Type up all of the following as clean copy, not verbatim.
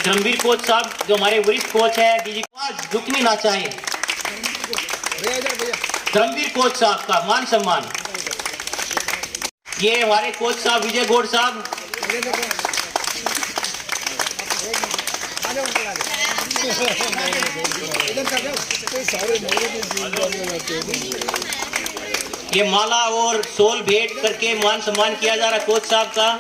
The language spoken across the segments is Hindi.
धर्मवीर कोच साहब जो हमारे वरिष्ठ कोच है डीजी झुकनी ना चाहे, धर्मवीर कोच साहब का मान सम्मान। ये हमारे कोच साहब विजय गौड़ साहब, ये माला और शॉल भेंट करके मान सम्मान किया जा रहा है कोच साहब का।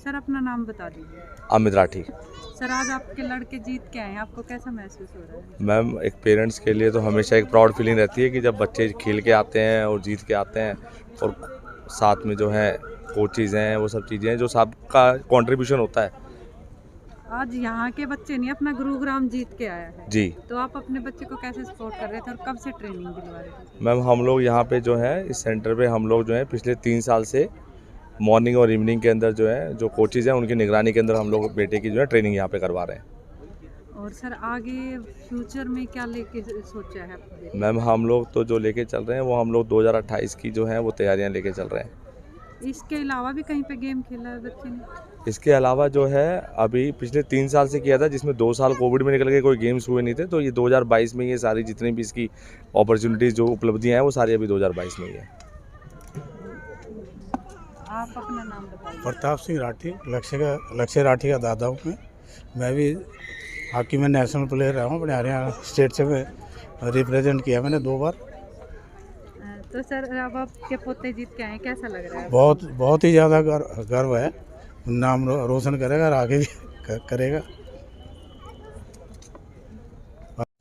सर अपना नाम बता दीजिए। अमित राठी। सर आज आपके लड़के जीत के आए हैं, आपको कैसा महसूस हो रहा है? मैम एक पेरेंट्स के लिए तो हमेशा एक प्राउड फीलिंग रहती है कि जब बच्चे खेल के आते हैं और जीत के आते हैं, और साथ में जो है कोचेज हैं, वो सब चीज़ें हैं जो सबका कंट्रीब्यूशन होता है। आज यहाँ के बच्चे नहीं, अपना गुरुग्राम जीत के आया है जी। तो आप अपने बच्चे को कैसे सपोर्ट कर रहे थे और कब से ट्रेनिंग दिलवा रहे थे? मैम हम लोग यहाँ पे जो है इस सेंटर पे हम लोग जो है पिछले 3 साल से मॉर्निंग और इवनिंग के अंदर जो है जो कोचेज हैं उनकी निगरानी के अंदर हम लोग बेटे की जो है ट्रेनिंग यहाँ पे करवा रहे हैं। और सर आगे फ्यूचर में क्या लेके सोचा है आपने? मैम हम लोग तो जो लेके चल रहे हैं वो हम लोग 2028 की जो है वो तैयारियाँ लेके चल रहे हैं। इसके अलावा भी कहीं पे गेम खेला है बच्चे ने? इसके अलावा जो है अभी पिछले 3 साल से किया था, जिसमें 2 साल कोविड में निकल के कोई गेम्स हुए नहीं थे, तो ये 2022 में ये सारी जितनी भी इसकी अपॉर्चुनिटीज़ जो उपलब्धियाँ हैं वो सारी अभी 2022 में ही है। आप अपना नाम बताइए। प्रताप सिंह राठी, लक्ष्य राठी का दादा हूँ मैं भी हॉकी में नेशनल प्लेयर रहा हूँ। अपने हरियाणा स्टेट से मैं रिप्रेजेंट किया मैंने 2 बार। तो सर अब आपके पोते जीत के आए, कैसा लग रहा है? बहुत ही ज़्यादा गर्व है, नाम रोशन करेगा और आगे भी करेगा।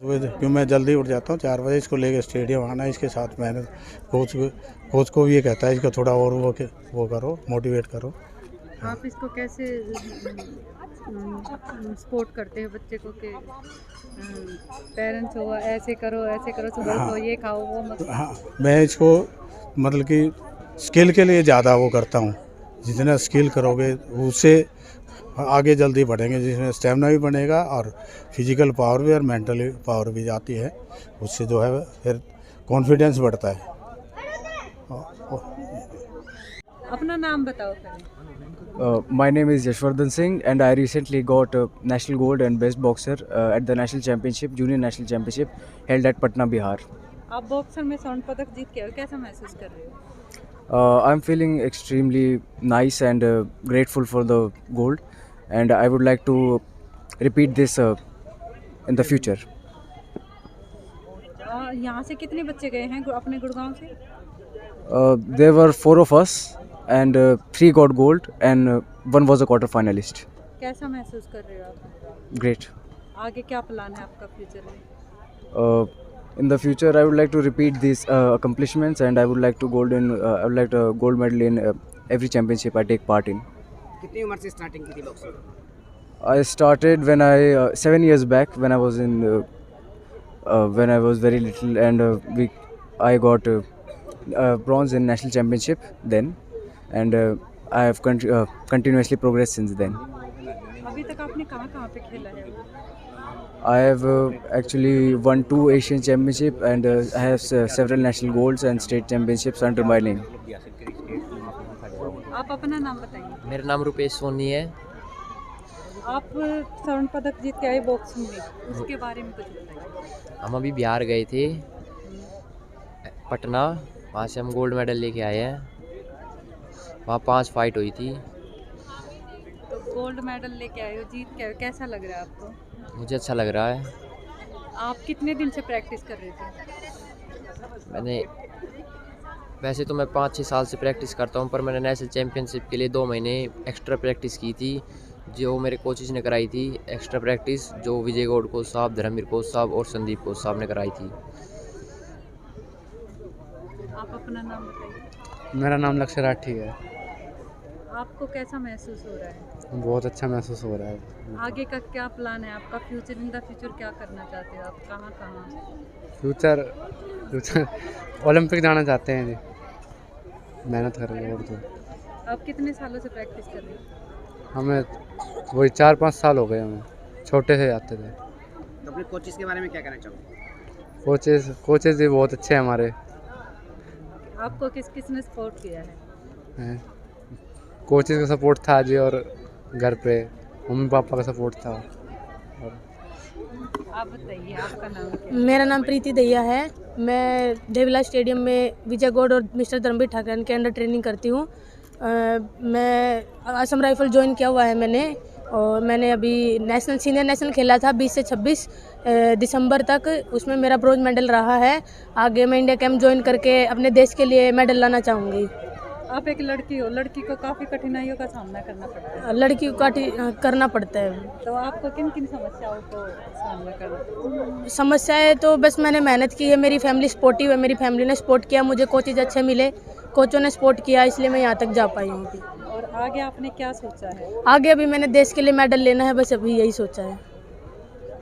क्यों मैं जल्दी उठ जाता हूँ 4 बजे, इसको लेकर स्टेडियम आना, इसके साथ मेहनत। कोच को भी ये कहता है इसका थोड़ा और वो करो, मोटिवेट करो। आप इसको कैसे सपोर्ट करते हो बच्चे को कि पेरेंट्स हो ऐसे करो सुबह को ये खाओ वो मत? हाँ, मैं इसको मतलब कि स्किल के लिए ज़्यादा वो करता हूँ। जितना स्किल करोगे उससे आगे जल्दी बढ़ेंगे, जिसमें स्टेमिना भी बनेगा और फिजिकल पावर भी और मेंटली पावर भी जाती है। उससे जो है फिर कॉन्फिडेंस बढ़ता है। अपना नाम बताओ पहले। My name is Yashwardhan Singh and I recently got national gold and best boxer at the national championship, junior national championship held at Patna, Bihar. आप बॉक्सर में स्वर्ण पदक जीत के आए, कैसा महसूस कर रहे हो? I'm feeling extremely nice and grateful for the gold, and I would like to repeat this in the future. यहाँ से कितने बच्चे गए हैं अपने गुड़गांव से? There were 4 of us and 3 got gold and 1 was a quarter finalist. कैसा महसूस कर रहे हो आप? Great. आगे क्या प्लान है आपका फ्यूचर में? In the future, I would like to repeat these accomplishments, and I would like to I would like a gold medal in every championship I take part in. कितनी उम्र से स्टार्टिंग की थी boxing? I started when I 7 years back when I was when I was very little, and I got bronze in national championship then, and I have continuously progressed since then. अभी तक आपने कहाँ पे खेला है? I have actually won 2 Asian championship and I have several national golds and state championships under my name. आप अपना नाम बताइए। मेरा नाम रुपेश सोनी है। आप स्वर्ण पदक जीत के आए बॉक्सिंग में, उसके बारे में कुछ बताइए। हम अभी बिहार गए थे पटना, वहाँ से हम गोल्ड मेडल लेके आए हैं। वहाँ 5 फाइट हुई थी। तो गोल्ड मेडल लेके आए हो, जीत के आए हो, कैसा लग रहा है आपको? मुझे अच्छा लग रहा है। आप कितने दिन से प्रैक्टिस कर रहे थे? मैंने वैसे तो मैं 5-6 साल से प्रैक्टिस करता हूँ, पर मैंने नेशनल चैम्पियनशिप के लिए 2 महीने एक्स्ट्रा प्रैक्टिस की थी, जो मेरे कोचेज ने कराई थी। एक्स्ट्रा प्रैक्टिस जो विजय गौड़ कोच साहब, धर्मवीर कोच साहब और संदीप कोच साहब ने कराई थी। आप अपना नाम बताइए। मेरा नाम लक्ष्य राठी है। आपको कैसा महसूस हो रहा है? बहुत अच्छा महसूस हो रहा है। आगे का क्या प्लान है आपका? फ्यूचर इन द फ्यूचर क्या करना चाहते हो आप? कहाँ? फ्यूचर ओलंपिक जाना चाहते हैं जी, मेहनत करेंगे और तो। आप कितने सालों से प्रैक्टिस कर रहे हैं? हमें वही 4-5 साल हो गए, हमें छोटे से आते थे। तो अपने कोचेस के बारे में क्या कहना चाहोगे? कोचेस भी बहुत अच्छे हैं हमारे आपको किस किस ने सपोर्ट किया है? हैं। कोचेस का सपोर्ट था जी, और घर पे मम्मी पापा का सपोर्ट था। आप बताइए, आपका नाम क्या है? मेरा नाम प्रीति दहिया है। मैं देवीला स्टेडियम में विजय गौड़ और मिस्टर धर्मवीर ठाकरन के अंडर ट्रेनिंग करती हूँ। मैं असम राइफल ज्वाइन किया हुआ है मैंने, और मैंने अभी सीनियर नेशनल खेला था 20 से 26 दिसंबर तक। उसमें मेरा ब्रोंज मेडल रहा है। आगे मैं इंडिया कैंप ज्वाइन करके अपने देश के लिए मेडल लाना चाहूँगी। आप एक लड़की हो, लड़की को काफ़ी कठिनाइयों का सामना करना पड़ता है। लड़की को करना पड़ता है। तो आपको किन किन समस्याओं को सामना करना? समस्याएं तो बस मैंने मेहनत की है, मेरी फैमिली सपोर्टिव है, मेरी फैमिली ने सपोर्ट किया, मुझे कोचेज अच्छे मिले, कोचों ने सपोर्ट किया, इसलिए मैं यहाँ तक जा पाई हूँ अभी। और आगे आपने क्या सोचा है? आगे अभी मैंने देश के लिए मेडल लेना है, बस अभी यही सोचा है।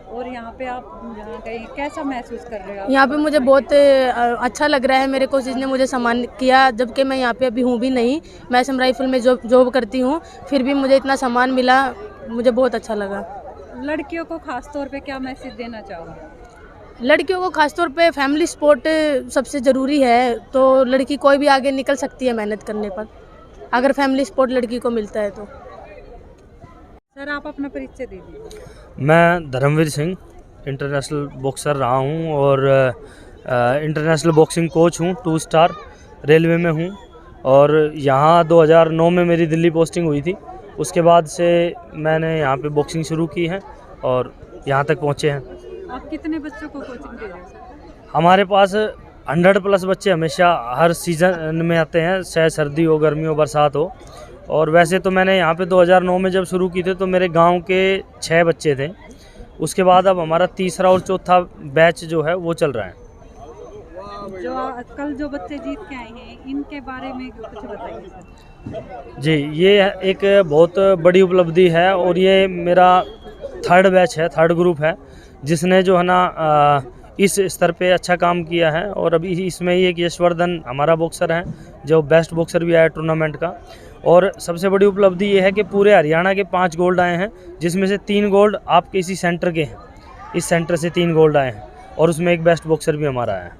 और यहाँ पे आप यहाँ गए, कैसा महसूस कर रहे हो आप? यहाँ पे मुझे बहुत अच्छा लग रहा है। मेरे कोचेज ने मुझे सम्मान किया, जबकि मैं यहाँ पे अभी हूँ भी नहीं। मैं असम राइफल में जॉब करती हूँ, फिर भी मुझे इतना सम्मान मिला, मुझे बहुत अच्छा लगा। लड़कियों को खास तौर पे क्या मैसेज देना चाहोगे? लड़कियों को खासतौर पे फैमिली सपोर्ट सबसे ज़रूरी है। तो लड़की कोई भी आगे निकल सकती है मेहनत करने पर, अगर फैमिली सपोर्ट लड़की को मिलता है तो। सर, आप अपना परिचय दे दीजिए। मैं धर्मवीर सिंह इंटरनेशनल बॉक्सर रहा हूं और इंटरनेशनल बॉक्सिंग कोच हूं, 2 स्टार रेलवे में हूं। और यहाँ 2009 में मेरी दिल्ली पोस्टिंग हुई थी। उसके बाद से मैंने यहाँ पे बॉक्सिंग शुरू की है और यहाँ तक पहुँचे हैं। आप कितने बच्चों को कोचिंग दे रहे हो सर? हमारे पास 100+ बच्चे हमेशा हर सीज़न में आते हैं, चाहे सर्दी हो, गर्मी हो, बरसात हो। और वैसे तो मैंने यहाँ पे 2009 में जब शुरू की थी तो मेरे गांव के 6 बच्चे थे। उसके बाद अब हमारा तीसरा और चौथा बैच जो है वो चल रहा है। कल जो बच्चे जीत के आए हैं, इनके बारे में कुछ बताइए सर। जी, ये एक बहुत बड़ी उपलब्धि है और ये मेरा 3rd बैच है, 3rd ग्रुप है, जिसने जो है ना इस स्तर पे अच्छा काम किया है। और अभी इसमें ही एक यशवर्धन हमारा बॉक्सर है जो बेस्ट बॉक्सर भी आया टूर्नामेंट का। और सबसे बड़ी उपलब्धि ये है कि पूरे हरियाणा के 5 गोल्ड आए हैं, जिसमें से 3 गोल्ड आपके इसी सेंटर के हैं। इस सेंटर से 3 गोल्ड आए हैं और उसमें एक बेस्ट बॉक्सर भी हमारा है।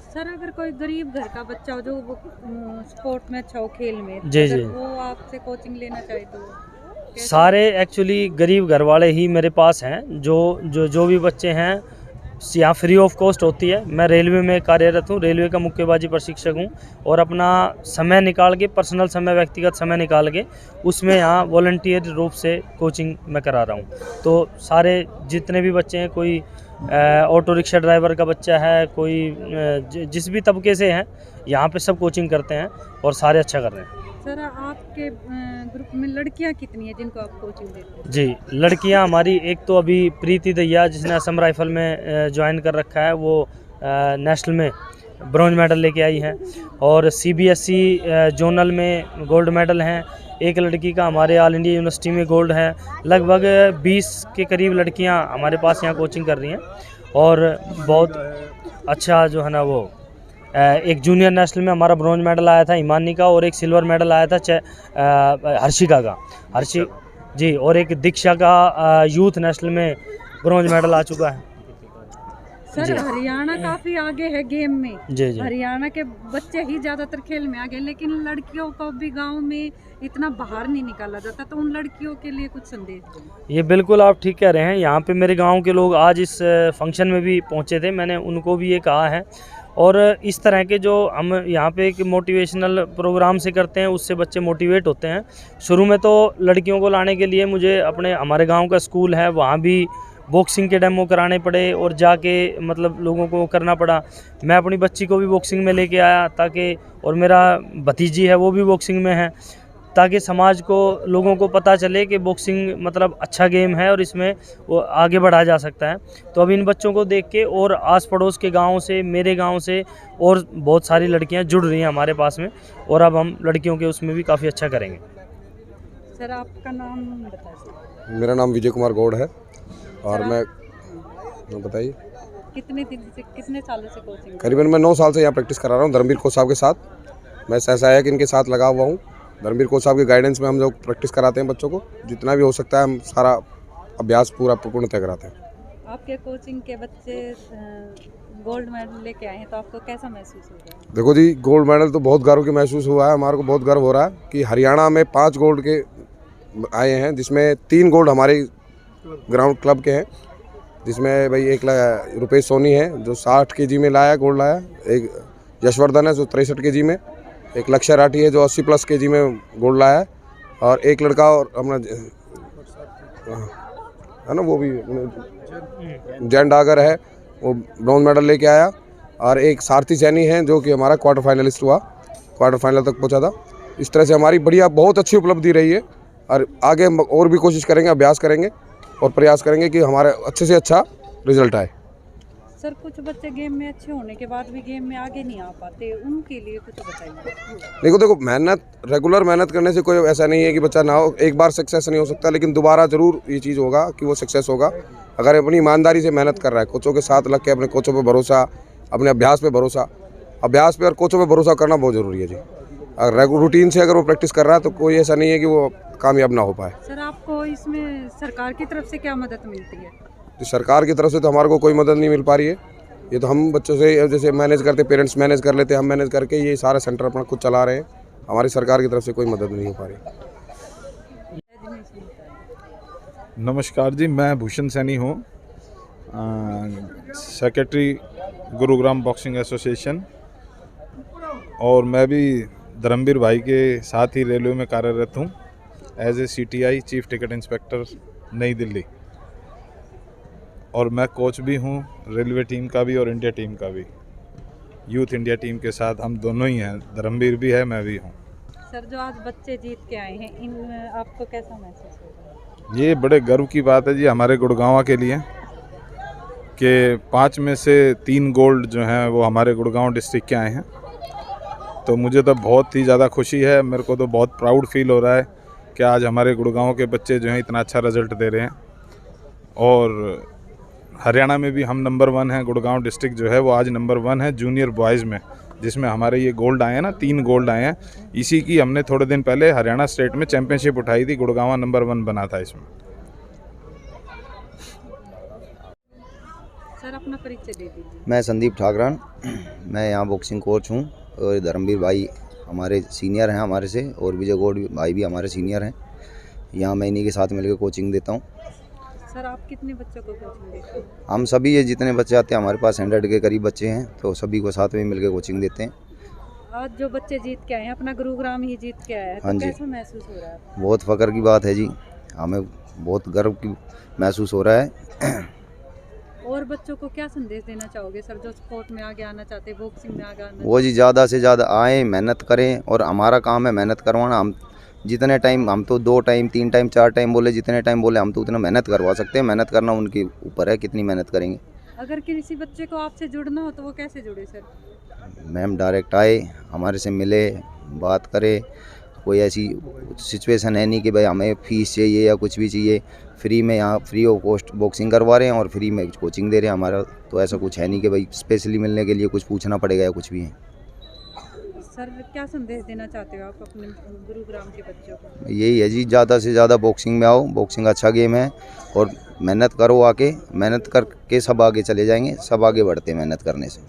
सर, अगर कोई गरीब घर का बच्चा हो जो स्पोर्ट में अच्छा हो, खेल में, जी अगर जी, वो आपसे कोचिंग लेना चाहे तो सारे एक्चुअली गरीब घर वाले ही मेरे पास हैं। जो भी बच्चे हैं यहाँ फ्री ऑफ कॉस्ट होती है। मैं रेलवे में कार्यरत हूँ, रेलवे का मुक्केबाजी प्रशिक्षक हूँ और अपना समय निकाल के, पर्सनल समय, व्यक्तिगत समय निकाल के उसमें यहाँ वॉलंटियर रूप से कोचिंग मैं करा रहा हूँ। तो सारे जितने भी बच्चे हैं, कोई ऑटो रिक्शा ड्राइवर का बच्चा है, कोई जिस भी तबके से हैं, यहाँ पे सब कोचिंग करते हैं और सारे अच्छा कर रहे हैं। सर, आपके ग्रुप में लड़कियां कितनी हैं जिनको आप कोचिंग देते हैं? जी, लड़कियां हमारी एक तो अभी प्रीति दहिया जिसने असम राइफल में ज्वाइन कर रखा है, वो नेशनल में ब्रॉन्ज मेडल लेके आई हैं और CBSE जोनल में गोल्ड मेडल हैं। एक लड़की का हमारे ऑल इंडिया यूनिवर्सिटी में गोल्ड है। लगभग 20 के करीब लड़कियां हमारे पास यहाँ कोचिंग कर रही हैं और बहुत अच्छा जो है ना वो एक जूनियर नेशनल में हमारा ब्रॉन्ज मेडल आया था हिमानी का, और एक सिल्वर मेडल आया था हर्षिका का, हर्षि जी, और एक दीक्षा का यूथ नेशनल में ब्रॉन्ज मेडल आ चुका है। सर, हरियाणा काफ़ी आगे है गेम में। जी जी, हरियाणा के बच्चे ही ज़्यादातर खेल में आगे, लेकिन लड़कियों को भी गांव में इतना बाहर नहीं निकाला जाता। तो उन लड़कियों के लिए कुछ संदेश दें। ये बिल्कुल आप ठीक कह रहे हैं। यहाँ पे मेरे गांव के लोग आज इस फंक्शन में भी पहुँचे थे, मैंने उनको भी ये कहा है। और इस तरह के जो हम यहाँ पे एक मोटिवेशनल प्रोग्राम से करते हैं, उससे बच्चे मोटिवेट होते हैं। शुरू में तो लड़कियों को लाने के लिए मुझे हमारे गांव का स्कूल है, वहाँ भी बॉक्सिंग के डेमो कराने पड़े और जाके मतलब लोगों को करना पड़ा। मैं अपनी बच्ची को भी बॉक्सिंग में लेके आया ताकि, और मेरा भतीजी है वो भी बॉक्सिंग में है, ताकि समाज को, लोगों को पता चले कि बॉक्सिंग मतलब अच्छा गेम है और इसमें वो आगे बढ़ाया जा सकता है। तो अब इन बच्चों को देख के और आस पड़ोस के गाँव से, मेरे गाँव से और बहुत सारी लड़कियां जुड़ रही हैं हमारे पास में, और अब हम लड़कियों के उसमें भी काफ़ी अच्छा करेंगे। सर, आपका नाम बताइए। मेरा नाम विजय कुमार गौड़ है और मैं बताइए कितने सालों से कोचिंग? करीबन मैं 9 साल से यहाँ प्रैक्टिस करा रहा हूँ धर्मवीर कोच साहब के साथ। मैं सहसहायक इनके साथ लगा हुआ हूँ। धर्मवीर कोच साहब के गाइडेंस में हम लोग प्रैक्टिस कराते हैं बच्चों को, जितना भी हो सकता है हम सारा अभ्यास पूरा पूर्णतः कराते हैं। आपके कोचिंग के बच्चे गोल्ड मेडल लेके आए हैं तो आपको कैसा महसूस हो रहा है? देखो जी, गोल्ड मेडल तो बहुत गर्व की महसूस हुआ है, हमारे को बहुत गर्व हो रहा है कि हरियाणा में 5 गोल्ड के आए हैं, जिसमें 3 गोल्ड हमारे ग्राउंड क्लब के हैं, जिसमें भाई एक रुपेश सोनी है जो 60 kg में लाया गोल्ड लाया, एक यशवर्धन है जो 63 kg में, एक लक्ष्य राठी है जो 80+ kg में गोल्ड लाया है, और एक लड़का और अपना है ना वो भी जैन डागर है वो ब्रॉन्ज मेडल लेके आया, और एक सारथी सैनी है जो कि हमारा क्वार्टर फाइनलिस्ट हुआ, क्वार्टर फाइनल तक पहुंचा था। इस तरह से हमारी बढ़िया बहुत अच्छी उपलब्धि रही है, और आगे और भी कोशिश करेंगे, अभ्यास करेंगे और प्रयास करेंगे कि हमारे अच्छे से अच्छा रिजल्ट आए। सर कुछ बच्चे गेम में अच्छे होने के बाद भी गेम में आगे नहीं आ पाते, उनके लिए कुछ बताइए। देखो मेहनत, रेगुलर मेहनत करने से कोई ऐसा नहीं है कि बच्चा ना हो, एक बार सक्सेस नहीं हो सकता, लेकिन दोबारा ज़रूर ये चीज़ होगा कि वो सक्सेस होगा अगर अपनी ईमानदारी से मेहनत कर रहा है, कोचों के साथ लग के अपने कोचों पे भरोसा, अपने अभ्यास पे भरोसा, अभ्यास पे और कोचों पे भरोसा करना बहुत ज़रूरी है जी। अगर रूटीन से अगर वो प्रैक्टिस कर रहा है तो कोई ऐसा नहीं है कि वो कामयाब ना हो पाए। सर आपको इसमें सरकार की तरफ से क्या मदद मिलती है? तो सरकार की तरफ से तो हमारे को कोई मदद नहीं मिल पा रही है, ये तो हम बच्चों से जैसे मैनेज करते, पेरेंट्स मैनेज कर लेते हैं, हम मैनेज करके ये सारा सेंटर अपना खुद चला रहे हैं, हमारी सरकार की तरफ से कोई मदद नहीं हो पा रही। नमस्कार जी, मैं भूषण सैनी हूँ, सेक्रेटरी गुरुग्राम बॉक्सिंग एसोसिएशन, और मैं भी धर्मवीर भाई के साथ ही रेलवे में कार्यरत हूँ as a CTI chief ticket inspector New Delhi, और मैं कोच भी हूँ रेलवे टीम का भी और इंडिया टीम का भी, यूथ इंडिया टीम के साथ हम दोनों ही हैं, धर्मवीर भी है, मैं भी हूँ। सर जो आज बच्चे जीत के आए हैं, इन आपको कैसा महसूस हो रहा है? ये बड़े गर्व की बात है जी हमारे गुड़गांव के लिए कि 5 में से 3 गोल्ड जो हैं वो हमारे गुड़गांव डिस्ट्रिक्ट के आए हैं, तो मुझे तो बहुत ही ज़्यादा खुशी है, मेरे को तो बहुत प्राउड फील हो रहा है कि आज हमारे गुड़गांव के बच्चे जो हैं इतना अच्छा रिज़ल्ट दे रहे हैं। और हरियाणा में भी हम नंबर 1 हैं, गुड़गांव डिस्ट्रिक्ट जो है वो आज नंबर 1 है जूनियर बॉयज़ में, जिसमें हमारे ये गोल्ड आए हैं ना, 3 गोल्ड आए हैं। इसी की हमने थोड़े दिन पहले हरियाणा स्टेट में चैम्पियनशिप उठाई थी, गुड़गांव नंबर 1 बना था इसमें। सर अपना परिचय दे दीजिए। मैं संदीप ठाकरान, मैं यहाँ बॉक्सिंग कोच हूँ, और धर्मवीर भाई हमारे सीनियर हैं हमारे से, और विजय गौड़ भाई भी हमारे सीनियर हैं। यहाँ मैं इन्हीं के साथ मिलकर कोचिंग देता हूँ। सर आप कितने बच्चों को कोचिंग देते हैं? हम सभी ये जितने बच्चे आते हैं, हमारे पास 100 के करीब बच्चे हैं, तो सभी को साथ में मिलकर कोचिंग देते हैं। आज जो बच्चे जीत के आए हैं, अपना गुरुग्राम ही जीत के आया है, तो कैसा महसूस हो रहा है? बहुत फ़ख्र की बात है जी, हमें बहुत गर्व की महसूस हो रहा है। और बच्चों को क्या संदेश देना चाहोगे सर, जो स्पोर्ट में आगे आना चाहते हैं, बॉक्सिंग में आगे आना? वो जी ज़्यादा से ज़्यादा आएँ, मेहनत करें, और हमारा काम है मेहनत करवाना। हम जितने टाइम, हम तो 2 टाइम 3 टाइम 4 टाइम बोले, जितने टाइम बोले हम तो उतना मेहनत करवा सकते हैं। मेहनत करना उनके ऊपर है, कितनी मेहनत करेंगे। अगर किसी बच्चे को आपसे जुड़ना हो तो वो कैसे जुड़े सर? मैम डायरेक्ट आए, हमारे से मिले, बात करे, कोई ऐसी सिचुएशन है नहीं कि भाई हमें फ़ीस चाहिए या कुछ भी चाहिए। फ्री में यहाँ फ्री ऑफ कॉस्ट बॉक्सिंग करवा रहे हैं और फ्री में कोचिंग दे रहे हैं। हमारा तो ऐसा कुछ है नहीं कि भाई स्पेशली मिलने के लिए कुछ पूछना पड़ेगा या कुछ भी है। सर क्या संदेश देना चाहते हो आप अपने गुरुग्राम के बच्चों को? यही है जी, ज़्यादा से ज़्यादा बॉक्सिंग में आओ, बॉक्सिंग अच्छा गेम है, और मेहनत करो, आके मेहनत करके सब आगे चले जाएंगे, सब आगे बढ़ते हैं मेहनत करने से।